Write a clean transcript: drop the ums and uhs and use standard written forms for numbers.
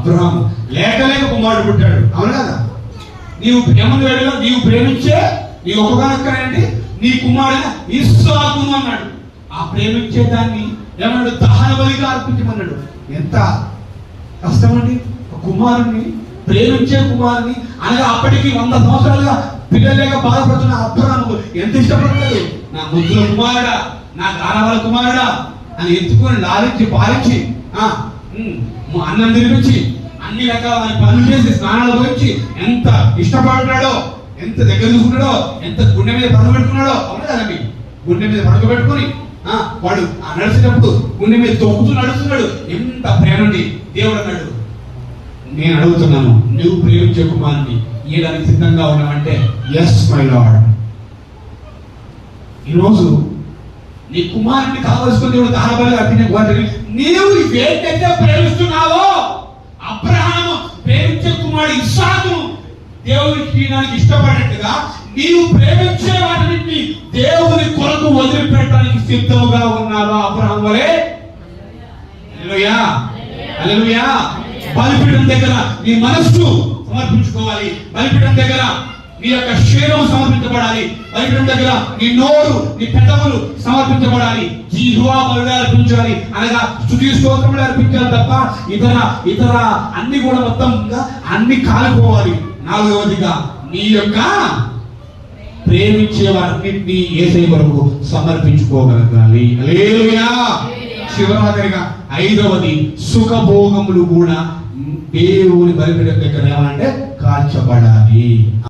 అబ్రహాము లేక కుమారుడు పుట్టాడు. అవును కదా? నీవు ప్రేమించే నీ ఒక్కగానొక్కనేంటి నీ కుమారుడైన ఇస్సాకును అన్నాడు. ఆ ప్రేమించే దాన్ని ఏమన్నాడు? దహన బలిగా అర్పించమన్నాడు. ఎంత కష్టమండి! కుమారుణ్ణి, ప్రేమించే కుమారుని, అనగా అప్పటికి 100 సంవత్సరాలుగా పిల్లలేక బాధపడుతున్న అబ్రహాము ఎంత ఇష్టపడతాడు. నా ముద్దుల కుమారుడా, నా గానవల కుమారుడా అని ఎత్తుకొని లాలించి పాలించి అన్నం తినిపించి అన్ని రకాల పనులు చేసి స్నానాలు పోయించి ఎంత ఇష్టపడుతున్నాడో, ఎంత దగ్గర చూసుకున్నాడో, ఎంత గుండె మీద పడుకోబెట్టుకున్నాడో. అవును కదండి? గుండె మీద పడుకోబెట్టుకుని వాడు నడిచేటప్పుడు గుండె మీద తొక్కుతూ నడుస్తున్నాడు. ఎంత ప్రేమండి! దేవుడు అన్నాడు, నేను అడుగుతున్నాను, నువ్వు ప్రేమించే కుమారుని ఇయ్యడానికి సిద్ధంగా ఉన్నావంటే ఎస్ మై లార్డ్. ఈరోజు నీ కుమారుని కావలసుకుని దేవుడు దహనబలిగా అర్పించే నీవు ఏంటైతే ప్రేమిస్తున్నావో, అబ్రహాము ప్రేమించే కుమారుడు ఇస్సాకును దేవునికి ఇవ్వడానికి ఇష్టపడినట్టుగా నీవు ప్రేమించే వాటిని దేవుని కొరకు వదిలిపెట్టడానికి సిద్ధంగా ఉన్నావా అబ్రహాము వలె? హల్లెలూయా, హల్లెలూయా. బలిపీఠం దగ్గర నీ మనస్సు సమర్పించుకోవాలి. బలిపీఠం దగ్గర నీ యొక్క శరీరం సమర్పించబడాలి. బలిపీఠం దగ్గర నీ నోరు, నీ పెదవులు సమర్పించబడాలి. జీవా బలుగా అర్పించాలి, అనగా స్తుతి స్తోత్రములు అర్పించాలి తప్ప ఇతర అన్ని కూడా మొత్తం అన్ని కాలిపోవాలి. 4వదిగా నీ యొక్క ప్రేమించే వారిని యేసయ్య కొరకు సమర్పించుకోగలగాలి. హల్లెలూయా. చివరిగా 5వది సుఖభోగములు కూడా దేవుని బలిపీఠం దగ్గర ఏమంటే కాల్చబడాలి.